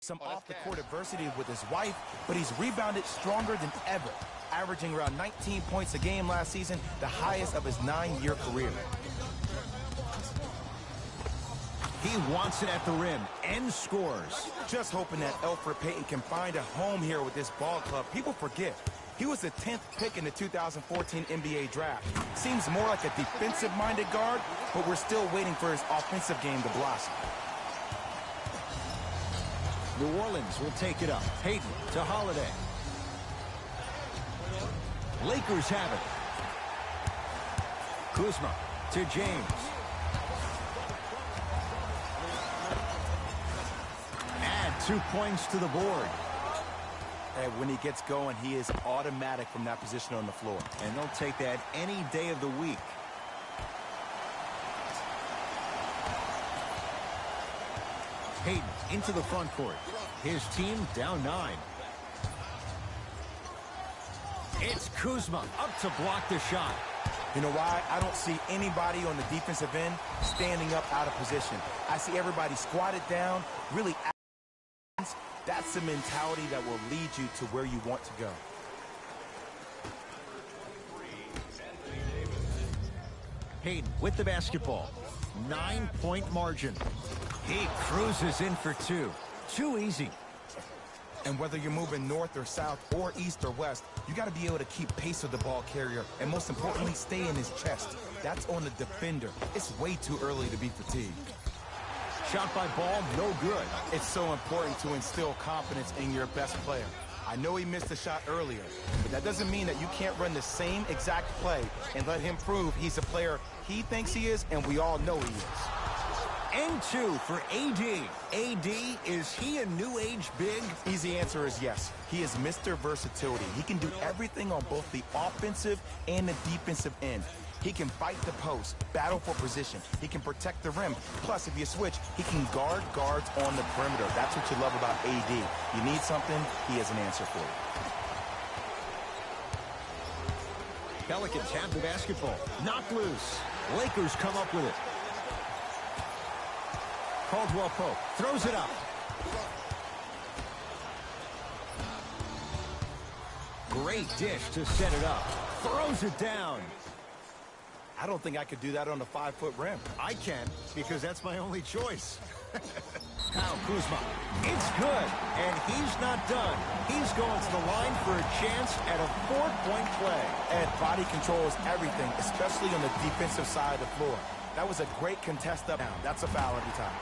some off-the-court adversity with his wife, but he's rebounded stronger than ever, averaging around 19 points a game last season, the highest of his 9-year career. He wants it at the rim and scores. Just hoping that Elfrid Payton can find a home here with this ball club. People forget, he was the 10th pick in the 2014 NBA draft. Seems more like a defensive-minded guard, but we're still waiting for his offensive game to blossom. New Orleans will take it up. Payton to Holiday. Lakers have it. Kuzma to James. Add 2 points to the board. And when he gets going, he is automatic from that position on the floor. And they'll take that any day of the week. Payton into the front court. His team down 9. It's Kuzma up to block the shot. You know why? I don't see anybody on the defensive end standing up out of position. I see everybody squatted down, really. That's the mentality that will lead you to where you want to go. Payton with the basketball. 9-point margin. He cruises in for 2. Too easy. And whether you're moving north or south or east or west, you got to be able to keep pace with the ball carrier and most importantly, stay in his chest. That's on the defender. It's way too early to be fatigued. Shot by Ball, no good. It's so important to instill confidence in your best player. I know he missed a shot earlier, but that doesn't mean that you can't run the same exact play and let him prove he's a player he thinks he is and we all know he is. And 2 for AD. AD, is he a new age big? Easy answer is yes. He is Mr. Versatility. He can do everything on both the offensive and the defensive end. He can fight the post, battle for position. He can protect the rim. Plus, if you switch, he can guard guards on the perimeter. That's what you love about AD. You need something, he has an answer for you. Pelicans have the basketball. Knocked loose. Lakers come up with it. Caldwell Pope throws it up. Great dish to set it up. Throws it down. I don't think I could do that on a 5-foot rim. I can, because that's my only choice. Kyle Kuzma. It's good, and he's not done. He's going to the line for a chance at a 4-point play. And body control is everything, especially on the defensive side of the floor. That was a great contest up. That's a foul every time.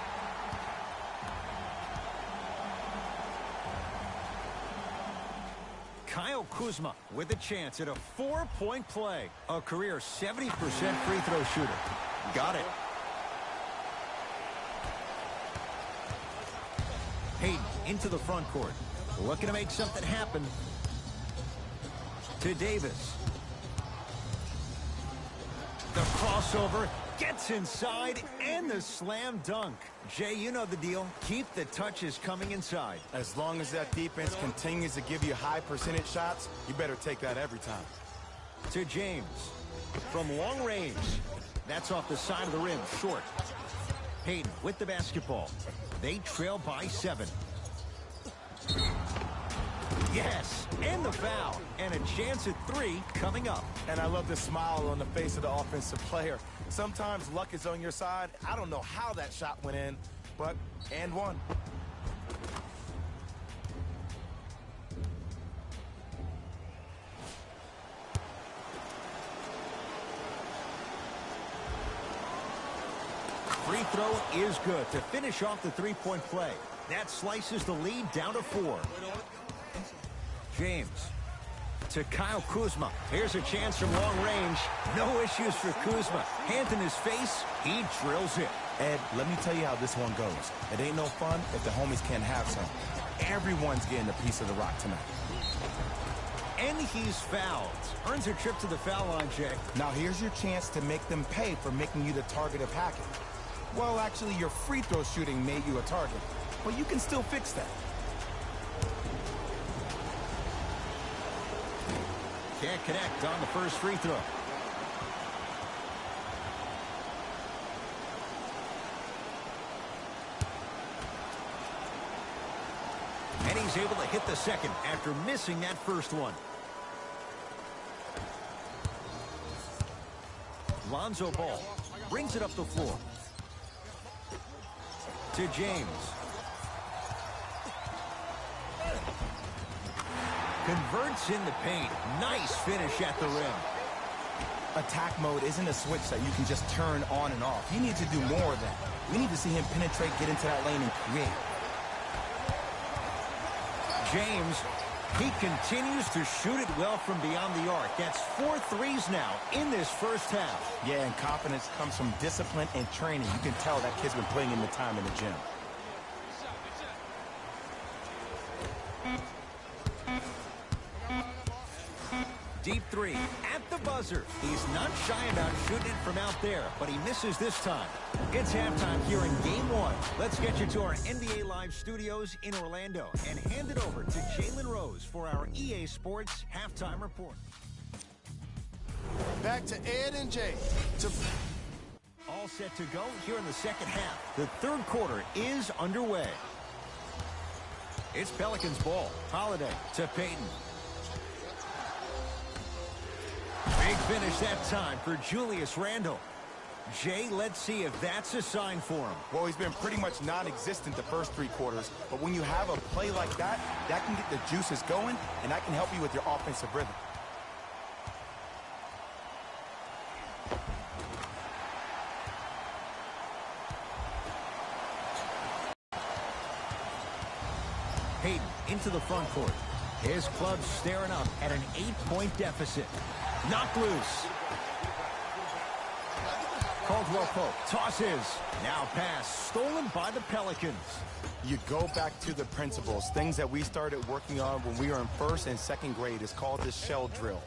Kyle Kuzma with a chance at a 4-point play. A career 70% free throw shooter. Got it. Payton into the front court. Looking to make something happen. To Davis. The crossover gets inside and the slam dunk. Jay, you know the deal. Keep the touches coming inside. As long as that defense continues to give you high percentage shots, you better take that every time. To James. From long range. That's off the side of the rim, short. Payton with the basketball. They trail by 7. Yes, and the foul. And a chance at 3 coming up. And I love the smile on the face of the offensive player. Sometimes luck is on your side. I don't know how that shot went in, but and one. Free throw is good to finish off the 3-point play. That slices the lead down to 4. James to Kyle Kuzma. Here's a chance from long range. No issues for Kuzma. Hand in his face, he drills it. Ed, let me tell you how this one goes. It ain't no fun if the homies can't have some. Everyone's getting a piece of the rock tonight. And he's fouled. Earns a trip to the foul line, Jay. Now here's your chance to make them pay for making you the target of hacking. Well, actually, your free throw shooting made you a target, but you can still fix that. Can't connect on the first free throw. He's able to hit the second after missing that first one. Lonzo Ball brings it up the floor. To James. Converts in the paint. Nice finish at the rim. Attack mode isn't a switch that you can just turn on and off. You need to do more of that. We need to see him penetrate, get into that lane, and create. James, he continues to shoot it well from beyond the arc. That's 4 threes now in this first half. Yeah, and confidence comes from discipline and training. You can tell that kid's been putting in the time in the gym. Deep three at the buzzer. He's not shy about shooting it from out there, but he misses this time. It's halftime here in Game 1. Let's get you to our NBA Live studios in Orlando and hand it over to Jalen Rose for our EA Sports halftime report. Back to Ed and Jay. All set to go here in the second half. The third quarter is underway. It's Pelicans ball. Holiday to Payton. Big finish that time for Julius Randle. Jay, let's see if that's a sign for him. Well, he's been pretty much non-existent the first 3 quarters, but when you have a play like that, that can get the juices going, and that can help you with your offensive rhythm. Payton into the front court. His club's staring up at an 8-point deficit. Knocked loose. Caldwell Pope tosses. Now pass stolen by the Pelicans. You go back to the principles, things that we started working on when we were in 1st and 2nd grade. It's called the shell drill.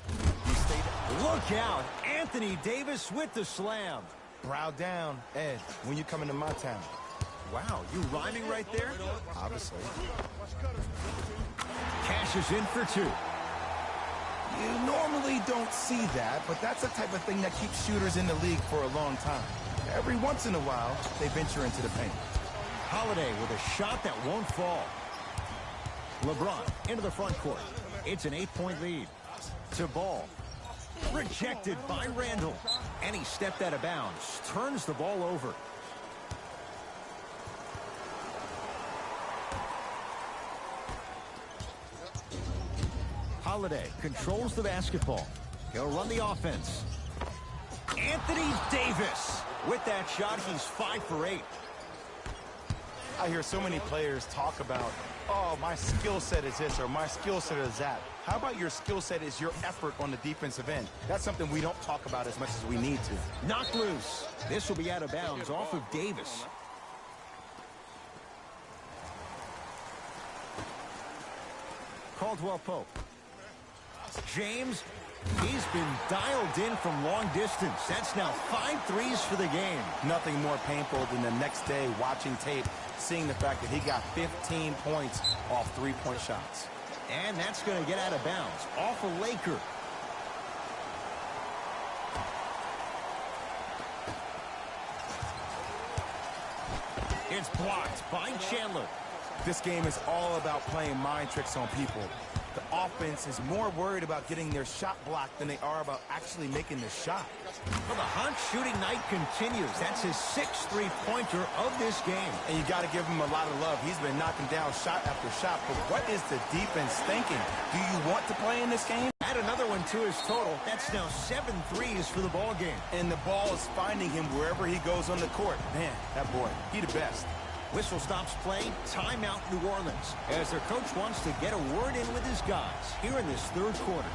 You stay. Look out. Anthony Davis with the slam. Brow down, Ed, when you come into my town. Wow, you rhyming right there? Obviously. Cashes in for 2. You normally don't see that, but that's the type of thing that keeps shooters in the league for a long time. Every once in a while, they venture into the paint. Holiday with a shot that won't fall. LeBron into the front court. It's an 8-point lead. To Ball. Rejected by Randle. And he stepped out of bounds. Turns the ball over. Holiday controls the basketball. He'll run the offense. Anthony Davis. With that shot, he's 5 for 8. I hear so many players talk about, oh, my skill set is this or my skill set is that. How about your skill set is your effort on the defensive end? That's something we don't talk about as much as we need to. Knocked loose. This will be out of bounds off of Davis. Caldwell Pope. James, he's been dialed in from long distance. That's now 5 threes for the game. Nothing more painful than the next day watching tape, seeing the fact that he got 15 points off 3-point shots. And that's going to get out of bounds off a Laker. It's blocked by Chandler. This game is all about playing mind tricks on people. The offense is more worried about getting their shot blocked than they are about actually making the shot. Well, the hot shooting night continues. That's his 6th three-pointer of this game. And you got to give him a lot of love. He's been knocking down shot after shot. But what is the defense thinking? Do you want to play in this game? Add another one to his total. That's now 7 threes for the ball game. And the ball is finding him wherever he goes on the court. Man, that boy, he the best. Whistle stops play. Timeout New Orleans as their coach wants to get a word in with his guys here in this third quarter.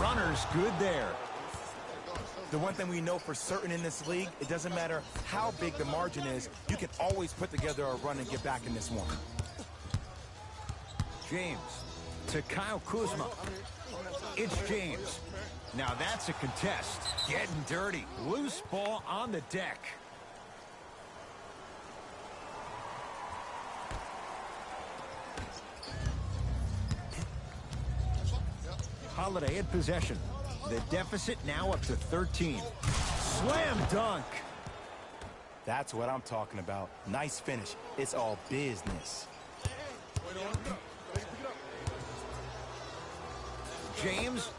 Runner's good there. The one thing we know for certain in this league, it doesn't matter how big the margin is, you can always put together a run and get back in this one. James to Kyle Kuzma. It's James. Now that's a contest. Getting dirty. Loose ball on the deck. Holiday in possession. The deficit now up to 13. Slam dunk. That's what I'm talking about. Nice finish. It's all business. James.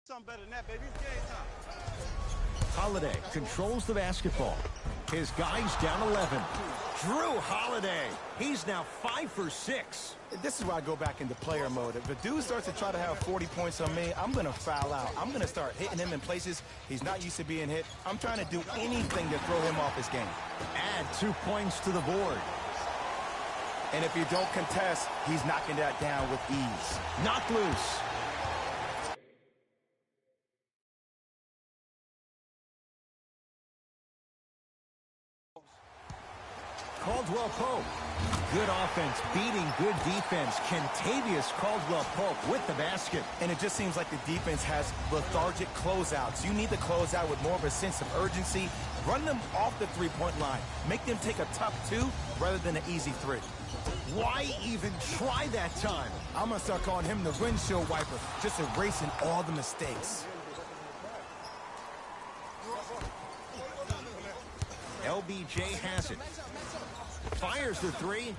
Something better than that, baby. It's game time. Holiday controls the basketball. His guy's down 11. Drew Holiday. He's now 5 for 6. This is where I go back into player mode. If the dude starts to try to have 40 points on me, I'm going to foul out. I'm going to start hitting him in places he's not used to being hit. I'm trying to do anything to throw him off his game. Add 2 points to the board. And if you don't contest, he's knocking that down with ease. Knocked loose. Caldwell Pope. Good offense, beating good defense. Kentavious Caldwell Pope with the basket. And it just seems like the defense has lethargic closeouts. You need to close out with more of a sense of urgency. Run them off the three-point line. Make them take a tough 2 rather than an easy 3. Why even try that time? I'm going to start calling him the windshield wiper, just erasing all the mistakes. LBJ has it. Fires the 3.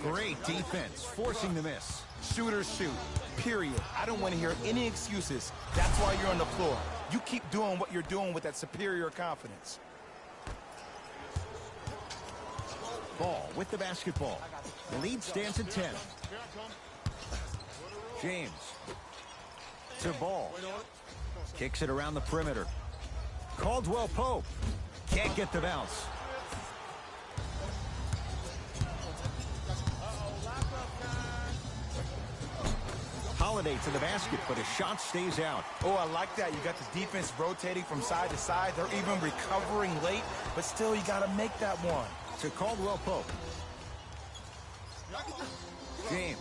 Great defense, forcing the miss. Shooters shoot, period. I don't want to hear any excuses. That's why you're on the floor. You keep doing what you're doing with that superior confidence. Ball with the basketball. The lead stands at 10. James to Ball. Kicks it around the perimeter. Caldwell Pope can't get the bounce. Holiday to the basket, but his shot stays out. Oh, I like that. You got the defense rotating from side to side. They're even recovering late, but still you got to make that one. To Caldwell Pope. James.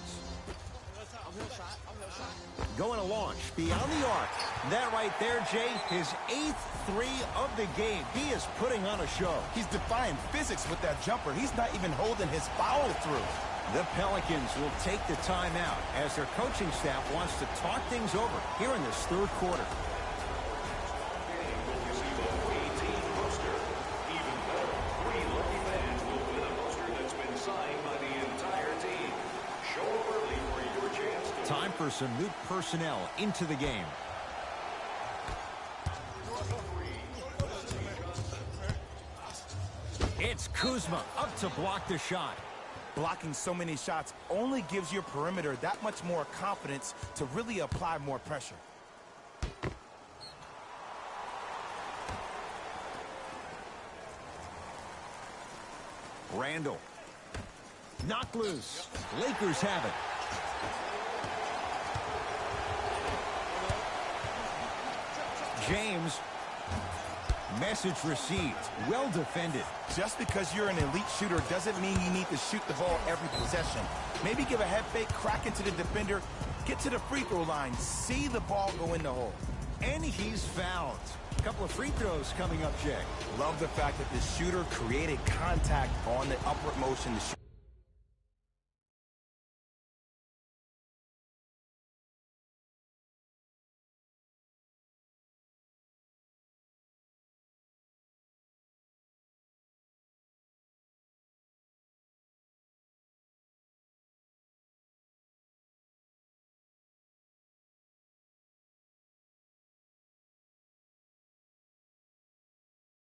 Going to launch beyond the arc. That right there, Jay, his 8th 3 of the game. He is putting on a show. He's defying physics with that jumper. He's not even holding his foul through. The Pelicans will take the timeout as their coaching staff wants to talk things over here in this 3rd quarter. Time for some new personnel into the game. It's Kuzma up to block the shot. Blocking so many shots only gives your perimeter that much more confidence to really apply more pressure. Randall. Knocked loose. Lakers have it. James. Message received. Well defended. Just because you're an elite shooter doesn't mean you need to shoot the ball every possession. Maybe give a head fake, crack into the defender, get to the free throw line, see the ball go in the hole. And he's fouled. A couple of free throws coming up, Jay. Love the fact that the shooter created contact on the upward motion to shoot.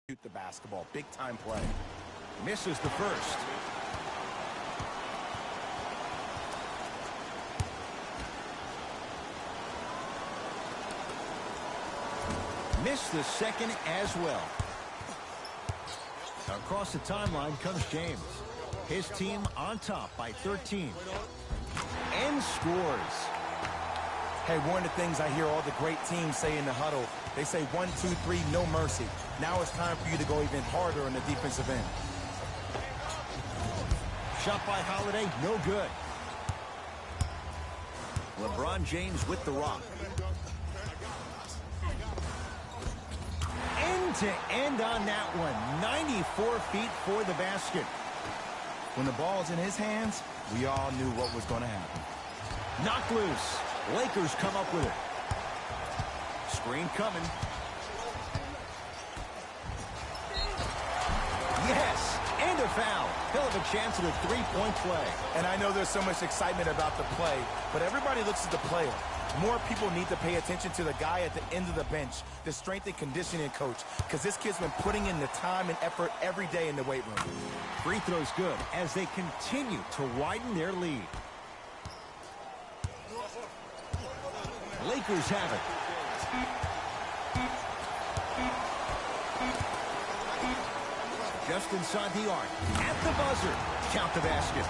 Shoot the basketball. Big time play. Misses the first. Missed the second as well. Across the timeline comes James. His team on top by 13. And scores. Hey, one of the things I hear all the great teams say in the huddle, they say 1, 2, 3, no mercy. Now it's time for you to go even harder on the defensive end. Shot by Holiday, no good. LeBron James with the rock. End to end on that one. 94 feet for the basket. When the ball's in his hands, we all knew what was going to happen. Knocked loose. Lakers come up with it. Screen coming. Yes, And a foul. He'll have a chance at a three-point play. And I know there's so much excitement about the play, but everybody looks at the player. More people need to pay attention to the guy at the end of the bench, the strength and conditioning coach, because this kid's been putting in the time and effort every day in the weight room. Free throw's good as they continue to widen their lead. Lakers have it. Just inside the arc. At the buzzer. Count the basket.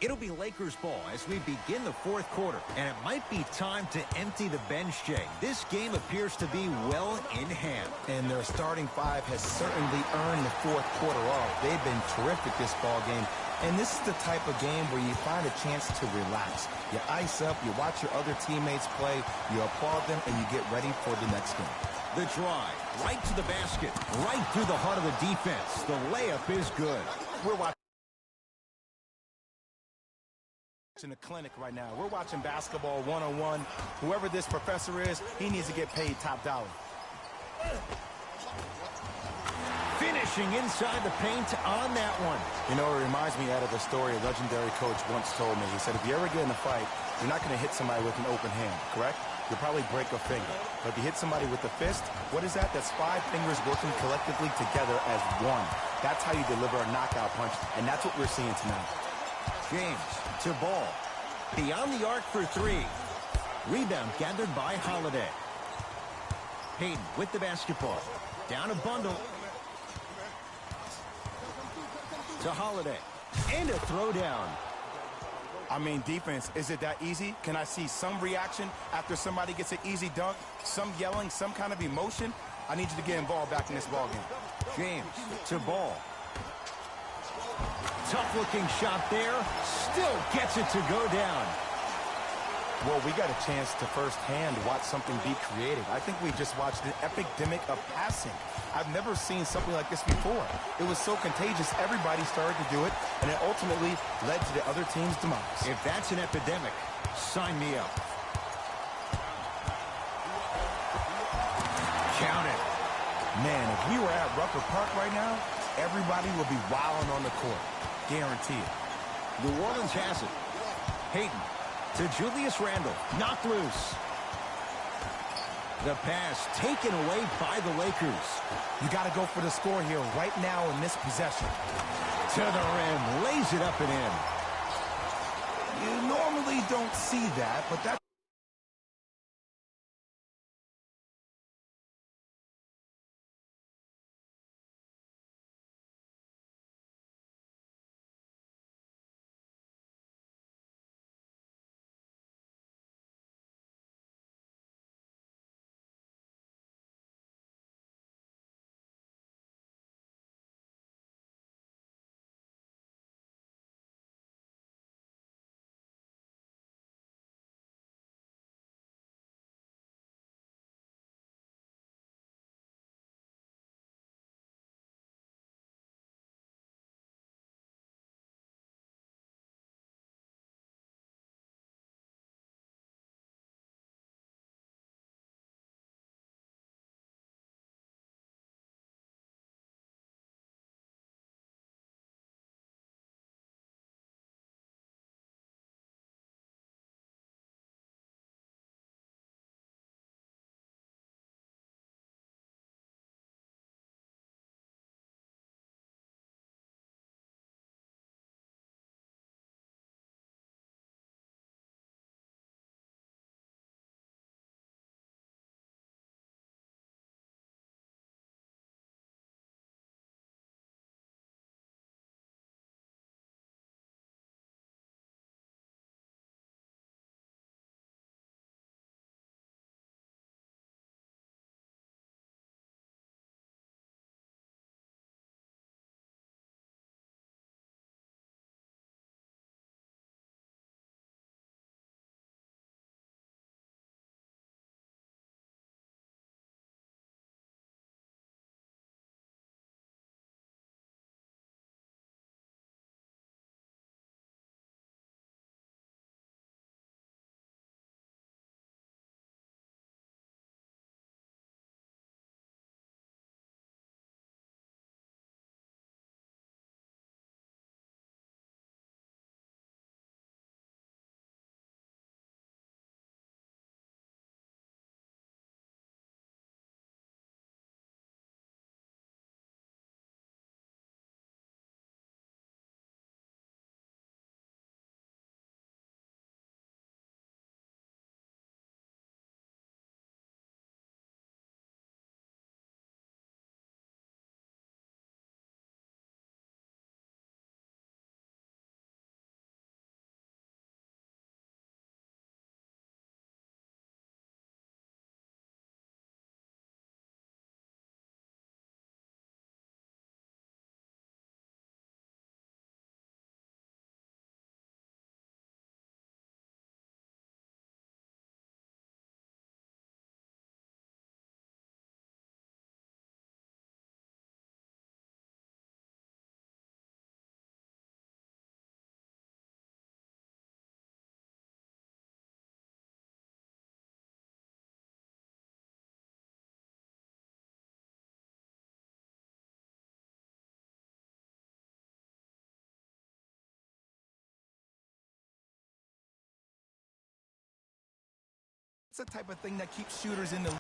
It'll be Lakers ball as we begin the fourth quarter, and it might be time to empty the bench, Jay. This game appears to be well in hand. And their starting five has certainly earned the fourth quarter off. They've been terrific this ball game. And this is the type of game where you find a chance to relax. You ice up, you watch your other teammates play, you applaud them, and you get ready for the next game. The drive, right to the basket, right through the heart of the defense. The layup is good. We're watching a clinic right now. We're watching basketball 101. Whoever this professor is, he needs to get paid top dollar. Finishing inside the paint on that one. You know, it reminds me out of a story a legendary coach once told me. He said, if you ever get in a fight, you're not going to hit somebody with an open hand, correct? You'll probably break a finger. But if you hit somebody with a fist, what is that? That's 5 fingers working collectively together as one. That's how you deliver a knockout punch, and that's what we're seeing tonight. James to ball. Beyond the arc for 3. Rebound gathered by Holiday. Hayden with the basketball. Down a bundle. To Holiday. And a throwdown. I mean, defense, is it that easy? Can I see some reaction after somebody gets an easy dunk? Some yelling, some kind of emotion? I need you to get involved back in this ball game. James to ball. Tough-looking shot there. Still gets it to go down. Well, we got a chance to firsthand watch something be created. I think we just watched an epidemic of passing. I've never seen something like this before. It was so contagious, everybody started to do it, and it ultimately led to the other team's demise. If that's an epidemic, sign me up. Count it. Man, if we were at Rucker Park right now, everybody would be wilding on the court. Guarantee it. New Orleans has it. Hayden to Julius Randle. Knocked loose. The pass taken away by the Lakers. You got to go for the score here right now in this possession. To the rim. Lays it up and in. You normally don't see that, but that's It's the type of thing that keeps shooters in the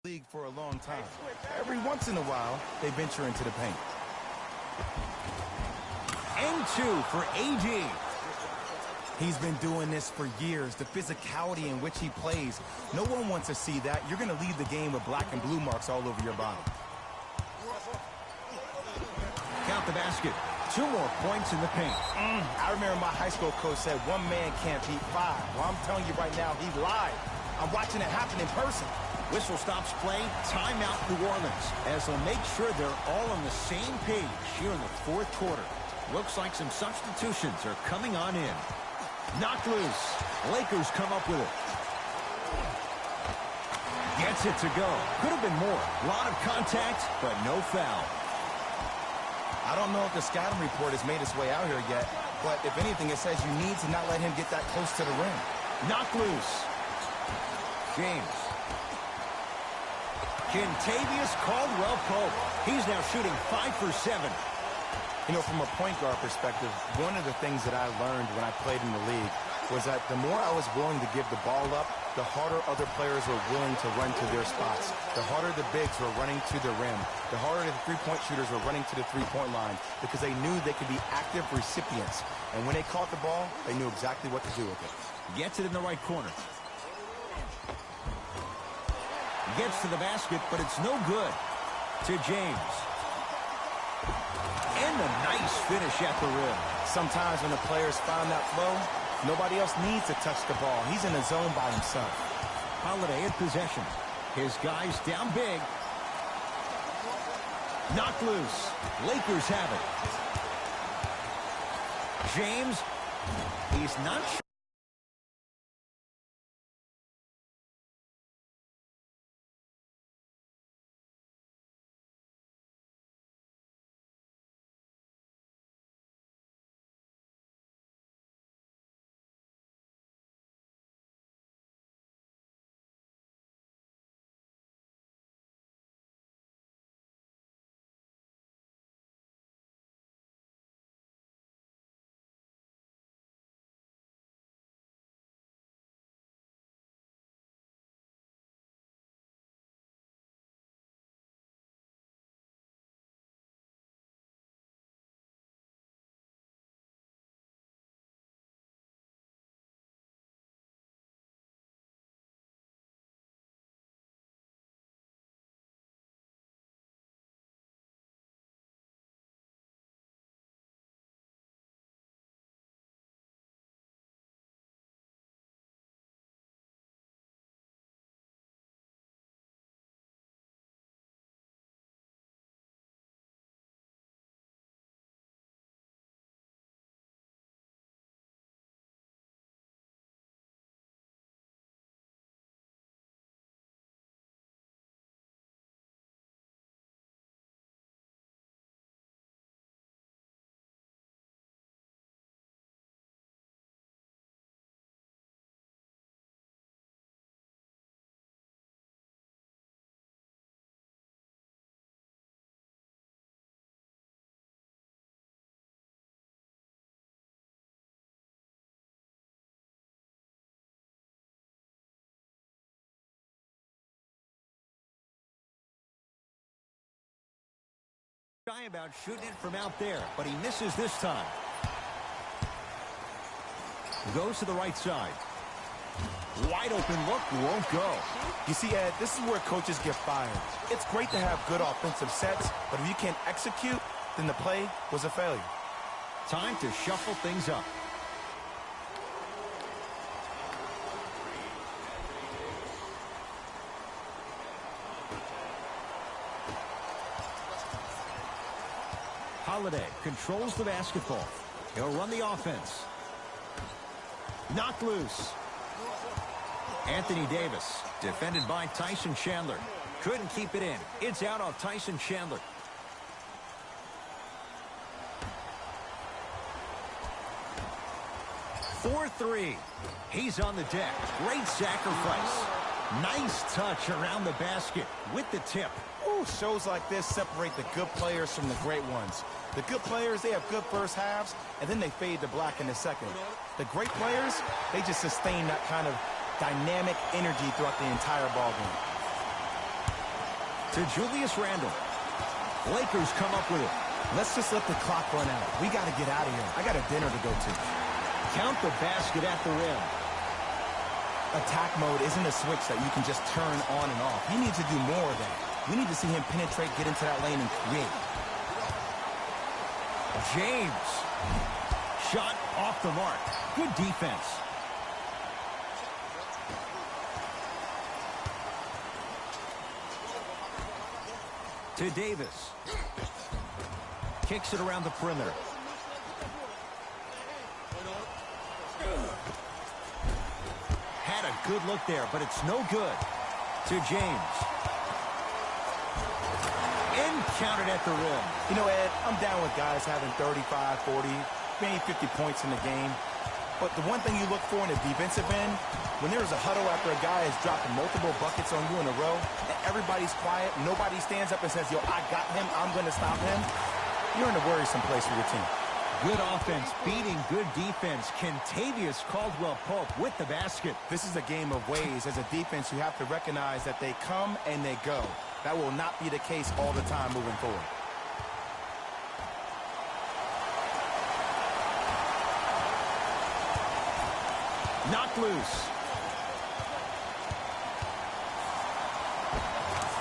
league for a long time. Every once in a while, they venture into the paint. And 2 for AD. He's been doing this for years. The physicality in which he plays. No one wants to see that. You're going to leave the game with black and blue marks all over your body. Count the basket. 2 more points in the paint. I remember my high school coach said one man can't beat 5. Well, I'm telling you right now, he lied. I'm watching it happen in person. Whistle stops play. Timeout New Orleans as they'll make sure they're all on the same page here in the fourth quarter. Looks like some substitutions are coming on in. Knocked loose. Lakers come up with it. Gets it to go. Could have been more. A lot of contact, but no foul. I don't know if the scouting report has made its way out here yet, but if anything, it says you need to not let him get that close to the rim. Knocked loose. James. Kentavious Caldwell-Pope. He's now shooting 5 for 7. You know, from a point guard perspective, one of the things that I learned when I played in the league was that the more I was willing to give the ball up, the harder other players were willing to run to their spots. The harder the bigs were running to the rim. The harder the three-point shooters were running to the three-point line because they knew they could be active recipients. And when they caught the ball, they knew exactly what to do with it. Gets it in the right corner. Gets to the basket, but it's no good. To James. And a nice finish at the rim. Sometimes when the players find that flow, nobody else needs to touch the ball. He's in the zone by himself. Holiday in possession. His guys down big. Knocked loose. Lakers have it. James, he's not sure. Shy about shooting it from out there, but he misses this time. Goes to the right side. Wide open look, won't go. You see, Ed, this is where coaches get fired. It's great to have good offensive sets, but if you can't execute, then the play was a failure. Time to shuffle things up. Holiday controls the basketball. He'll run the offense. Knocked loose. Anthony Davis, defended by Tyson Chandler. Couldn't keep it in. It's out on Tyson Chandler. For three. He's on the deck. Great sacrifice. Nice touch around the basket with the tip. Ooh, shows like this separate the good players from the great ones. The good players, they have good first halves, and then they fade to black in the second. The great players, they just sustain that kind of dynamic energy throughout the entire ballgame. To Julius Randle. Lakers come up with it. Let's just let the clock run out. We got to get out of here. I got a dinner to go to. Count the basket at the rim. Attack mode isn't a switch that you can just turn on and off. He needs to do more of that. We need to see him penetrate, get into that lane, and create. James. Shot off the mark. Good defense. To Davis. Kicks it around the perimeter. Had a good look there, but it's no good. To James. Counted at the rim. You know, Ed, I'm down with guys having 35, 40, maybe 50 points in the game. But the one thing you look for in the defensive end, when there's a huddle after a guy is dropping multiple buckets on you in a row, and everybody's quiet, nobody stands up and says, yo, I got him, I'm going to stop him, you're in a worrisome place for your team. Good offense, beating good defense. Kentavious Caldwell-Pope with the basket. This is a game of ways. As a defense, you have to recognize that they come and they go. That will not be the case all the time moving forward. Knocked loose.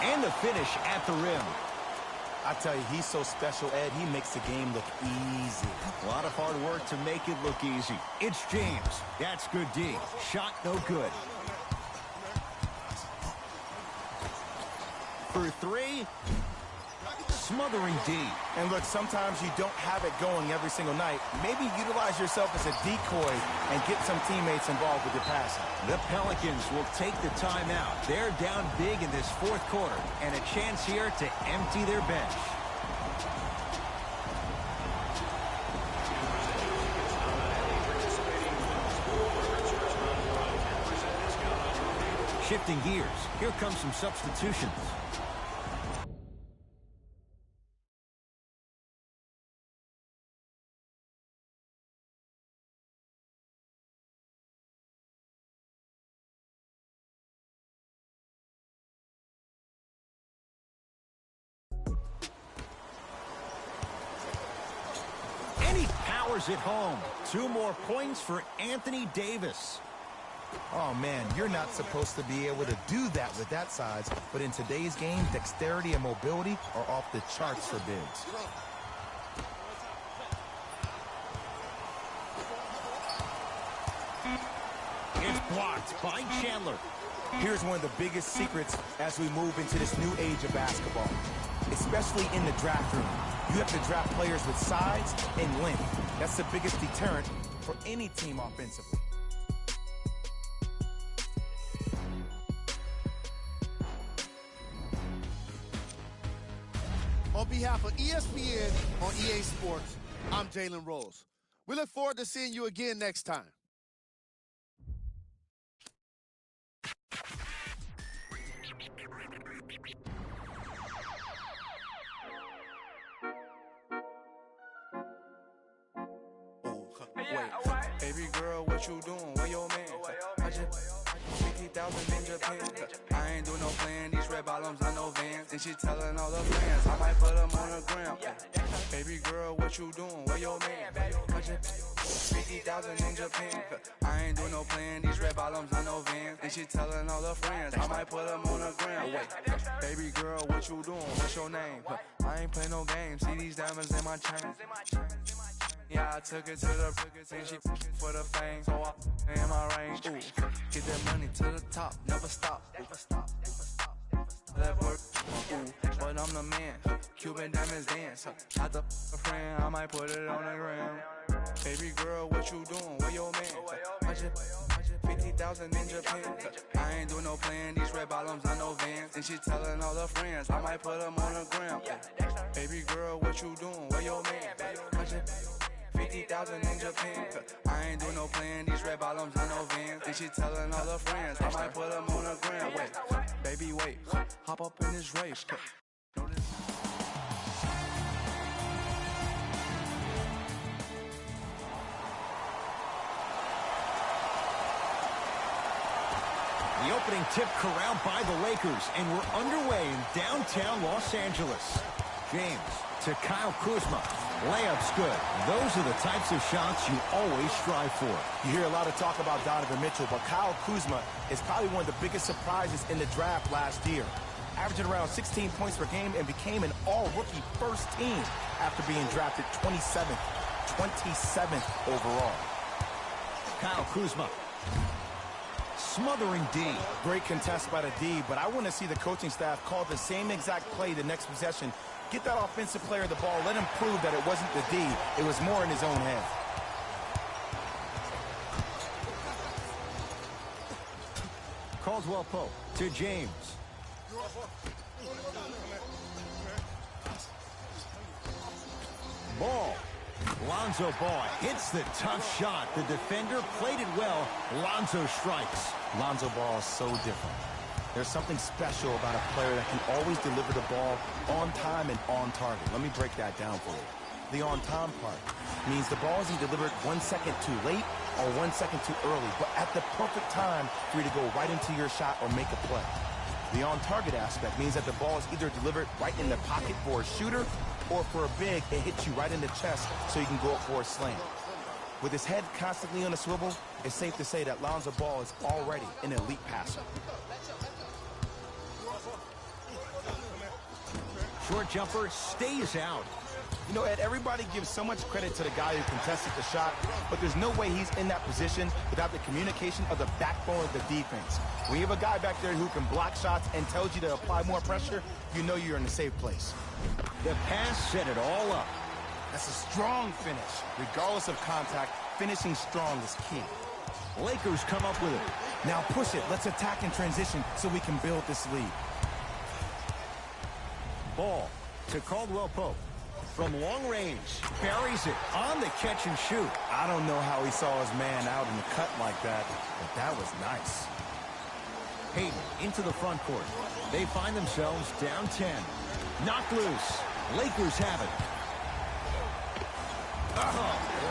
And the finish at the rim. I tell you, he's so special, Ed. He makes the game look easy. A lot of hard work to make it look easy. It's James. That's good D. Shot no good. For three. Smothering D. And look, sometimes you don't have it going every single night. Maybe utilize yourself as a decoy and get some teammates involved with your passing. The Pelicans will take the timeout. They're down big in this fourth quarter, and a chance here to empty their bench. Shifting gears, here comes some substitutions. At home. 2 more points for Anthony Davis. Oh, man, you're not supposed to be able to do that with that size, but in today's game, dexterity and mobility are off the charts for bigs. It's blocked by Chandler. Here's one of the biggest secrets as we move into this new age of basketball, especially in the draft room. You have to draft players with size and length. That's the biggest deterrent for any team offensively. On behalf of ESPN on EA Sports, I'm Jalen Rose. We look forward to seeing you again next time. Wait. Baby girl, what you doing? Where your man? I just 50,000 in Japan. I ain't do no plan. These red bottoms on no Vans. And she telling all her friends I might put them on the gram. Baby girl, what you doing? Where your man? I just 50,000 in Japan. I ain't do no plan. These red bottoms on no Vans. And she telling all her friends I might put them on the gram. Wait, baby girl, what you doing? What's your name? I ain't play no games. See these diamonds in my chain. Yeah, I took it to the and she for the fame. So I in my range. Ooh, get that money to the top, never stop. That work, ooh, but I'm the man. Cuban diamonds dance. Not the friend, I might put it on the gram. Baby girl, what you doing? Where your man? I just 50,000 in Japan. I ain't do no plan. These red bottoms on no Vans. And she telling all her friends I might put them on the gram. Baby girl, what you doing? Where your man? I just 50,000 in Japan. I ain't do no plan. These red bottoms on no Vans. And she telling all her friends I might put them on the gram. Wait, baby, wait. Hop up in this race. The opening tip corralled by the Lakers, and we're underway in downtown Los Angeles. James to Kyle Kuzma. Layup's good. Those are the types of shots you always strive for. You hear a lot of talk about Donovan Mitchell, but Kyle Kuzma is probably one of the biggest surprises in the draft last year. Averaging around 16 points per game and became an all-rookie first team after being drafted 27th overall. Kyle Kuzma. Smothering D. Great contest by the D, but I want to see the coaching staff call the same exact play the next possession. Get that offensive player the ball. Let him prove that it wasn't the D. It was more in his own head. Caldwell Pope to James. Ball. Lonzo Ball hits the tough shot. The defender played it well. Lonzo strikes. Lonzo Ball is so different. There's something special about a player that can always deliver the ball on time and on target. Let me break that down for you. The on time part means the ball isn't delivered 1 second too late or 1 second too early, but at the perfect time for you to go right into your shot or make a play. The on target aspect means that the ball is either delivered right in the pocket for a shooter or for a big, it hits you right in the chest so you can go up for a slam. With his head constantly on a swivel, it's safe to say that Lonzo Ball is already an elite passer. Short jumper stays out. You know, Ed, everybody gives so much credit to the guy who contested the shot, but there's no way he's in that position without the communication of the backbone of the defense. When you have a guy back there who can block shots and tells you to apply more pressure, you know you're in a safe place. The pass set it all up. That's a strong finish. Regardless of contact, finishing strong is key. Lakers come up with it. Now push it. Let's attack in transition so we can build this lead. Ball to Caldwell Pope. From long range, buries it on the catch and shoot. I don't know how he saw his man out in the cut like that, but that was nice. Hayden into the front court. They find themselves down 10. Knocked loose. Lakers have it.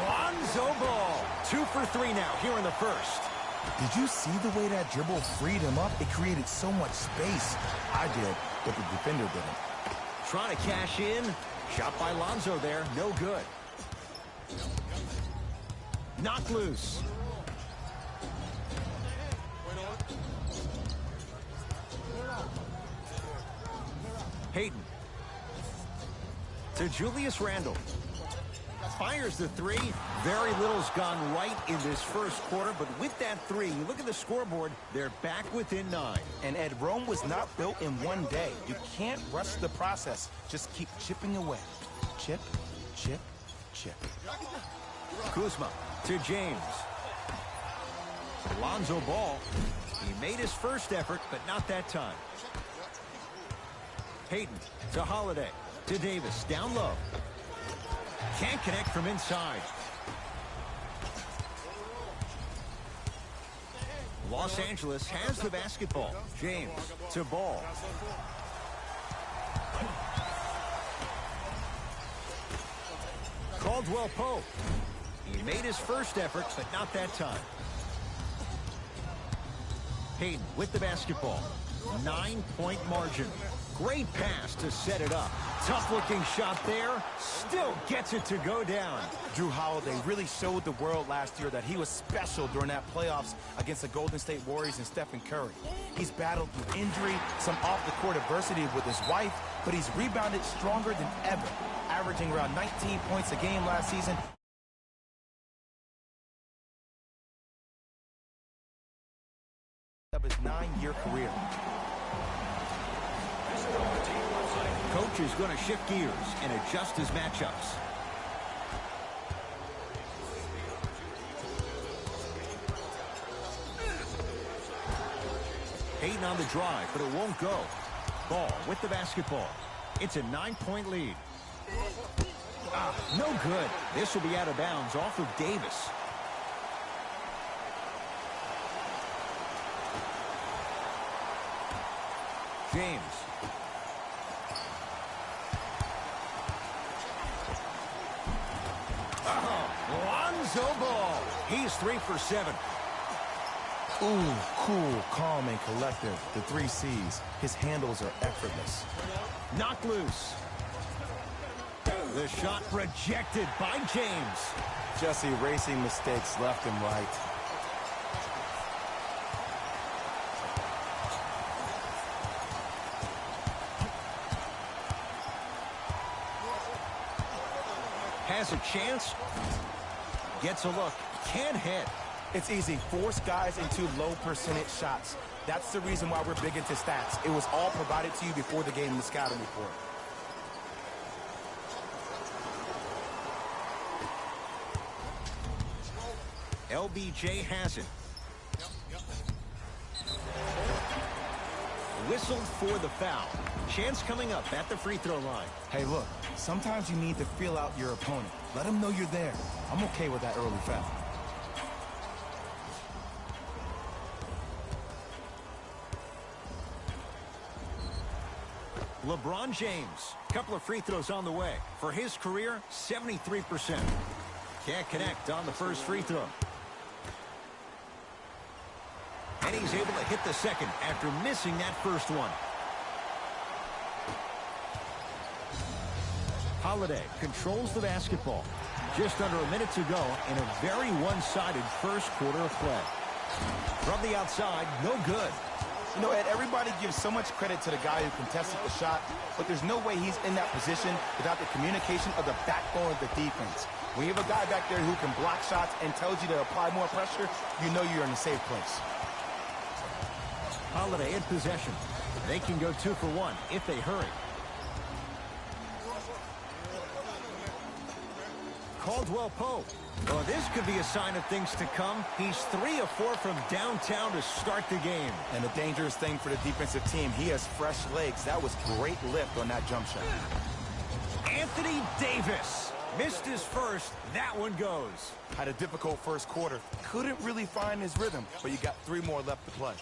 Lonzo Ball. 2 for 3 now here in the first. Did you see the way that dribble freed him up? It created so much space. I did, but the defender didn't. Trying to cash in. Shot by Lonzo there. No good. Knocked loose. Hayden. To Julius Randle. Fires the three. Very little's gone right in this first quarter, but with that three, you look at the scoreboard, they're back within 9. And Ed, Rome was not built in one day. You can't rush the process. Just keep chipping away. Chip, chip, chip. Kuzma to James. Lonzo Ball. He made his first effort, but not that time. Hayden to Holiday. To Davis. Down low. Can't connect from inside. Los Angeles has the basketball. James to Ball. Caldwell Pope. He made his first effort, but not that time. Hayden with the basketball. 9-point margin. Great pass to set it up. Tough-looking shot there. Still gets it to go down. Jrue Holiday really showed the world last year that he was special during that playoffs against the Golden State Warriors and Stephen Curry. He's battled through injury, some off-the-court adversity with his wife, but he's rebounded stronger than ever, averaging around 19 points a game last season. Of his 9-year career. Coach is going to shift gears and adjust his matchups. Hayden on the drive, but it won't go. Ball with the basketball. It's a 9-point lead. No good. This will be out of bounds off of Davis. James. Lonzo Ball. He's 3 for 7. Ooh, cool, calm, and collective. The 3 C's. His handles are effortless. Knocked loose. The shot rejected by James. Just erasing mistakes left and right. Has a chance. Gets a look. Can't hit. It's easy. Force guys into low percentage shots. That's the reason why we're big into stats. It was all provided to you before the game in the scouting report. LBJ has it. Whistled for the foul. Chance coming up at the free throw line. Hey, look, sometimes you need to feel out your opponent. Let them know you're there. I'm okay with that early foul. LeBron James, couple of free throws on the way. For his career, 73%. Can't connect on the first free throw. And he's able to hit the second after missing that first one. Holiday controls the basketball. Just under a minute to go in a very one-sided first quarter of play. From the outside, no good. You know, Ed, everybody gives so much credit to the guy who contested the shot, but there's no way he's in that position without the communication of the backbone of the defense. When you have a guy back there who can block shots and tells you to apply more pressure, you know you're in a safe place. Holiday in possession. They can go 2 for 1 if they hurry. Caldwell Pope. Well, this could be a sign of things to come. He's 3 of 4 from downtown to start the game. And the dangerous thing for the defensive team, he has fresh legs. That was great lift on that jump shot. Anthony Davis missed his first. That one goes. Had a difficult first quarter. Couldn't really find his rhythm, but you got 3 more left to play.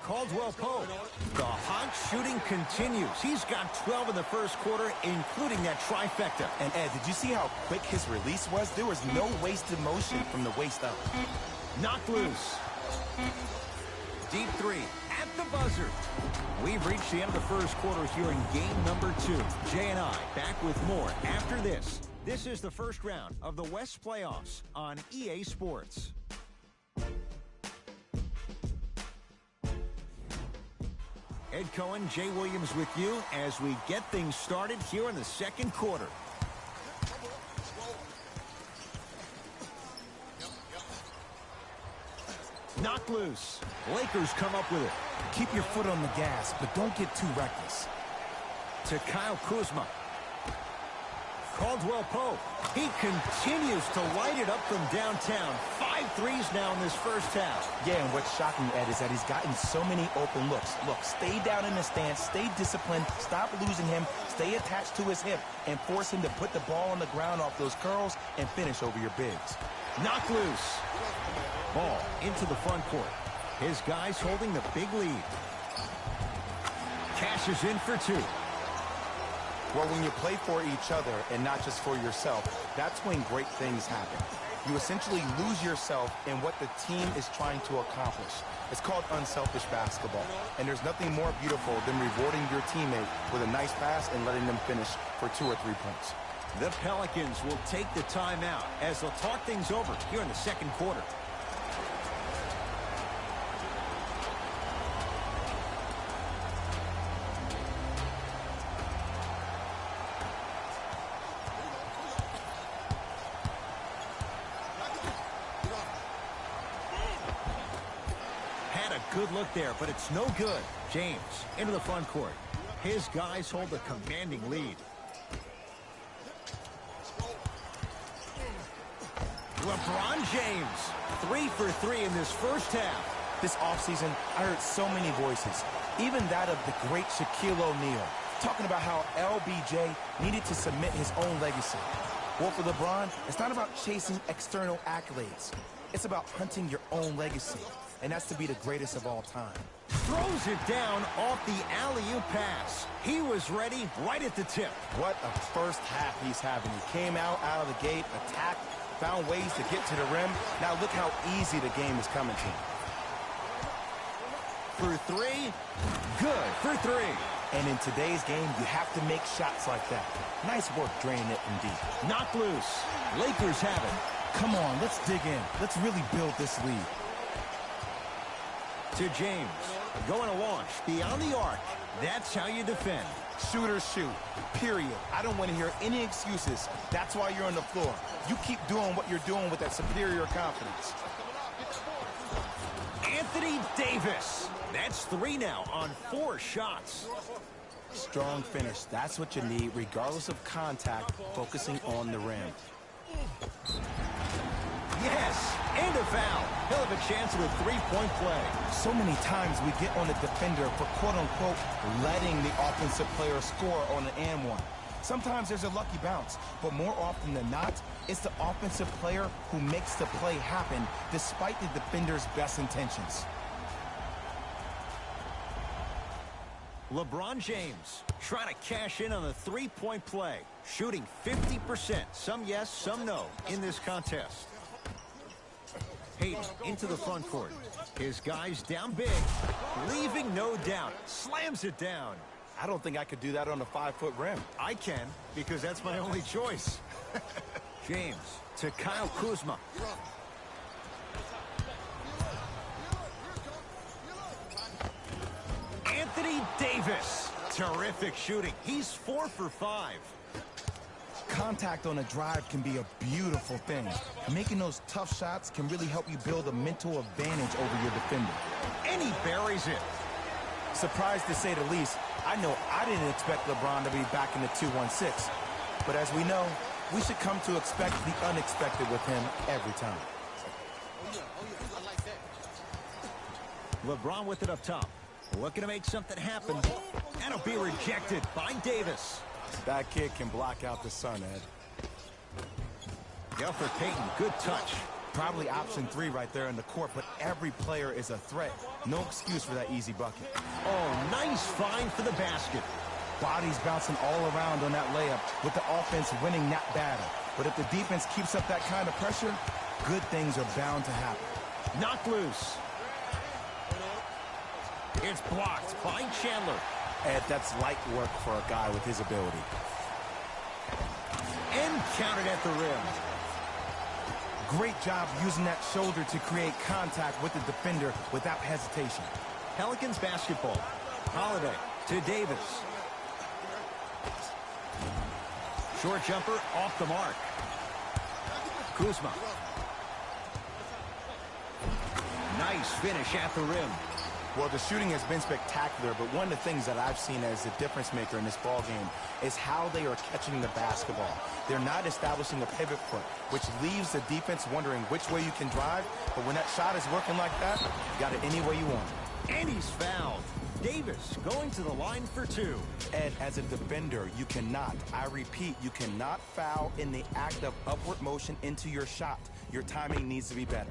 Caldwell Pope. The hot shooting continues. He's got 12 in the first quarter, including that trifecta. And Ed, did you see how quick his release was? There was no wasted motion from the waist up. Knocked loose. Deep 3 at the buzzer. We've reached the end of the first quarter here in game number 2. Jay and I back with more after this. This is the first round of the West playoffs on EA Sports. Ed Cohen, Jay Williams with you as we get things started here in the second quarter. Knocked loose. Lakers come up with it. Keep your foot on the gas, but don't get too reckless. To Kyle Kuzma. Caldwell Pope. He continues to light it up from downtown. 5 threes now in this first half. Yeah, and what's shocking, Ed, is that he's gotten so many open looks. Look, stay down in the stance, stay disciplined, stop losing him, stay attached to his hip, and force him to put the ball on the ground off those curls and finish over your bigs. Knocked loose. Ball into the front court. His guys holding the big lead. Cashes in for 2. Well, when you play for each other and not just for yourself, That's when great things happen. You essentially lose yourself in what the team is trying to accomplish. It's called unselfish basketball, and there's nothing more beautiful than rewarding your teammate with a nice pass and letting them finish for 2 or 3 points. The Pelicans will take the timeout as they'll talk things over here in the second quarter. Good look there, but it's no good. James into the front court. His guys hold a commanding lead. LeBron James, 3 for 3 in this first half. This offseason, I heard so many voices, even that of the great Shaquille O'Neal, talking about how LBJ needed to submit his own legacy. Well, for LeBron, it's not about chasing external accolades. It's about hunting your own legacy. And that's to be the greatest of all time. Throws it down off the alley-oop pass. He was ready right at the tip. What a first half he's having. He came out of the gate, attacked, found ways to get to the rim. Now look how easy the game is coming to him. For 3, good for 3. And in today's game, you have to make shots like that. Nice work draining it from deep. Knocked loose. Lakers have it. Come on, let's dig in. Let's really build this lead. To James, going to launch beyond the arc. That's how you defend. Shoot or shoot, period. I don't want to hear any excuses. That's why you're on the floor. You keep doing what you're doing with that superior confidence. Anthony Davis. That's 3 now on 4 shots. Strong finish. That's what you need, regardless of contact, focusing on the rim. Yes, and a foul. He'll have a chance at a 3-point play. So many times we get on the defender for, quote-unquote, letting the offensive player score on an and one. Sometimes there's a lucky bounce, but more often than not, it's the offensive player who makes the play happen despite the defender's best intentions. LeBron James trying to cash in on a 3-point play, shooting 50%, some yes, some no, in this contest. Hayden into the front court. His guys down big, leaving no doubt. Slams it down. I don't think I could do that on a 5-foot rim. I can, because that's my only choice. James to Kyle Kuzma. Anthony Davis. Terrific shooting. He's 4 for 5. Contact on a drive can be a beautiful thing. Making those tough shots can really help you build a mental advantage over your defender. And he buries it. Surprised to say the least. I know I didn't expect LeBron to be back in the 2-1-6. But as we know, we should come to expect the unexpected with him every time. LeBron with it up top. Looking to make something happen. That'll be rejected by Davis. That kid can block out the sun, Ed. Elfrid Payton, good touch. Probably option 3 right there in the court, but every player is a threat. No excuse for that easy bucket. Oh, nice find for the basket. Bodies bouncing all around on that layup with the offense winning that battle. But if the defense keeps up that kind of pressure, good things are bound to happen. Knocked loose. It's blocked by Chandler. Ed, that's light work for a guy with his ability. And counted at the rim. Great job using that shoulder to create contact with the defender without hesitation. Pelicans basketball. Holiday to Davis. Short jumper off the mark. Kuzma. Nice finish at the rim. Well, the shooting has been spectacular, but one of the things that I've seen as the difference maker in this ball game is how they are catching the basketball. They're not establishing a pivot foot, which leaves the defense wondering which way you can drive, but when that shot is working like that, you got it any way you want. And he's fouled. Davis going to the line for 2. Ed, as a defender, you cannot, I repeat, you cannot foul in the act of upward motion into your shot. Your timing needs to be better.